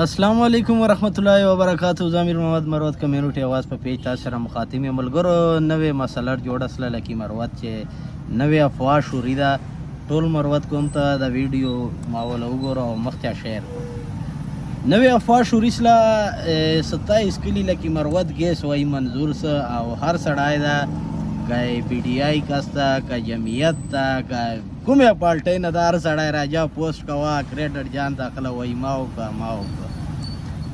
السلام علیکم ورحمت الله وبرکاتہ. زامیر محمد مروت کمیونټي आवाज په پیج تاسو سره مخاطب یم. ملګرو نوې مسله جوړه سره لکه مروت چې نوې افوا شوري دا ټول مروت کوم ته د ویډیو ماول وګورو او مخته شیر نوې افوا شوري سره 27 کلی لکه مروت ګیس وای منظور سه او هر سړای دا کای پی ډی آی کاستا کا جمعیت تا کا کومه پالټې نه دار سړای راجا پوسټ کوا کریډټ جان داخله وای ماو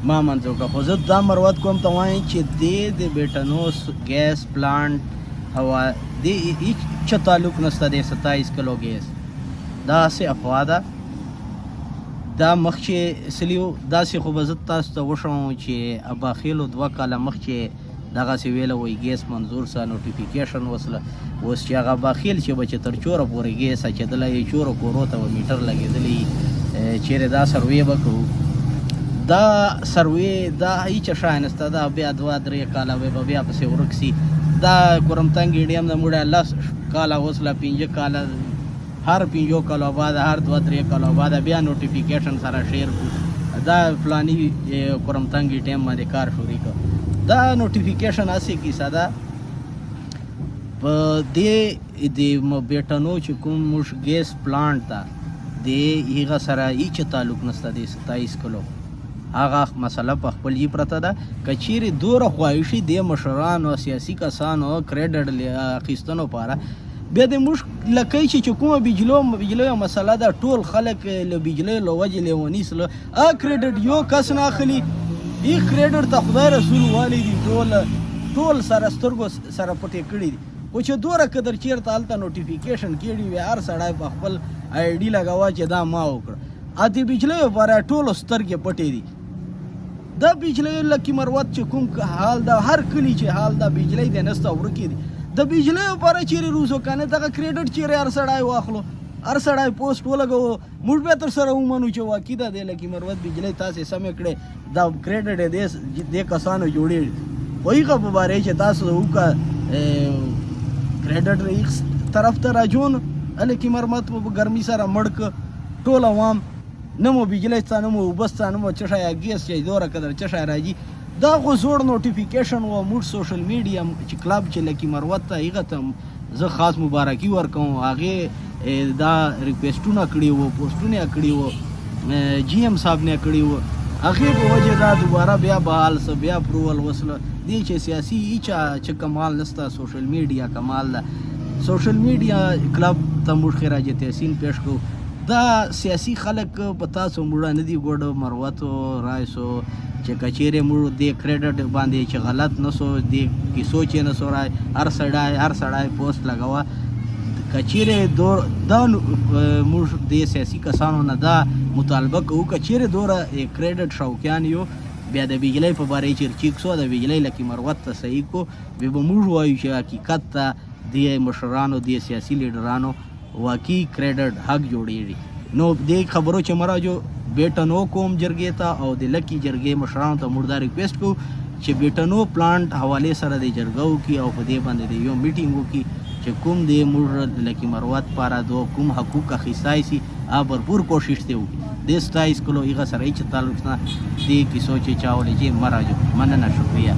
ما منځو کا خو زه دا مروت کوم ته وایي چې د بیټنوس ګیس پلانټ هوا د هیڅ تعلق نشته د 27 کلو ګیس دا سه افوا ده دا مخکې سلیو داسې خو به زه تاسو ته وښیم چې ابا خیلو 2 کاله مخکې دغسې ویله وایي ګیس منظور سه نوټیفیکیشن وسله اوس چې هغه اباخیل چې به چې تر چوره پورې ګیس اچېدلی چوره کورو ته به میټر لګېدلی چیرې دا سروې به کوو دا سروې دا هیڅ شی نشته دا بیا 2-3 کاله به بیا پسې ورک سي دا کورمتنګ ایډیم د موډه 10 کاله اوس لا 15 کاله هر 15 کالو بعد هر 2-3 کالو بعد بیا نوټیفیکیشن سره شیر کو دا فلانی کورمتنګ ټیم باندې کار شروع کړ دا نوټیفیکیشن اسې کیسه ده په دې د بیټنو چې کوم موږ ګیس پلانټ ته د هغه سره هیڅ تعلق نشته د 27 کلو هغه مسله په خپل یې پرته ده که چیرې دوره خواهشي د مشرانو سیاسي کسانو کریډټ اخیستنو لپاره بیا د موږ لکۍ چې کومه بجلو مسله ده ټول خلک له بجلۍ له وجې لیونیس له کریډټ یو کس نه اخلي ای کریډټ ته خدای رسول والی دي ټول سره سترګو سره پټې کړي دي خو چې دوره قدر چېرته هلته نوټیفیکیشن کړي وي هر سړی په خپل آی ډي لګوه چې دا ما وکړه د بجلیو لپاره ټولو سترګې پټې دي دا بجلی لکه مروت چې کوم حال دا هر کلی چې حال دا بجلی دی نسته ورکې دي د بجلی لپاره چیرې روزو کنه دغه کریډټ چیرې هر سړی واخلو هر سړی پوسټ ولګوو موږ بیا تر سره ومنو چې واقع ده دی لکه مروت بجلی تاسې سمې کړې دا کریډټ دې کسانو جوړې خو هغه په باره چې تاسو وکړه کریډټ هیڅ طرف ته راجون لکه مرمت په ګرمي سره مړ که ټول عوام نه مو بجلی سته نه مو اوبه سته نه مو څه شی ګیس چې دوره قدر څه شی راځي دا خو زوړ نوټیفیکیشن و موږ سوشل میډیا چې کلب چې لکه مروت ته هغه ته زه خاص مبارکي ورکوم هغې دا ریکویسټونه کړي وو پوسټونه کړي وو جی ایم صاحب نه کړي وو هغې په وجه دا دوباره بیا بحال سه بیا اپروول وسله دې چې سیاسي هیڅ چې کمال نشته سوشل میډیا کمال ده سوشل میډیا کلب ته موږ خراج تحسین پیش کوو دا سیاسي خلک په تاسو موږ نه دي ګوډ مروتو رایسو چې کچېرې موږ د کریډټ باندې چې غلط نسو د کیسو چې نسو رای هر سړی پوسټ لګوه کچېرې دا موږ د سیاسي کسانو نه دا مطالبه کوو کچېرې دوره کریډټ شوقیان یو بیا د بجلی په باره یې چرچیک سو د بجلی لکه مروت ته صحیح کو بیا به موږ وایو چې حقیقت ته د مشرانو د سیاسي لیډرانو واقعي کریډټ حق جوړیږي نو دې خبرو چې مراجو بیټنو کوم جرګې ته او د لکی جرګې مشرانو ته موږ دا ریکویسټ کوو چې بیټنو پلانټ حوالې سره د جرګه وکړي او په دې باندې د یو میټینګ وکړي چې کوم د موږ لکه مروت پاره دو کوم حقوق اخیستای سي بھرپور کوشش دی وکړي د 27 کلو هغه سره هیڅ تعلق نه دی کیسو چې چاولې چې مراجو مننه شکریہ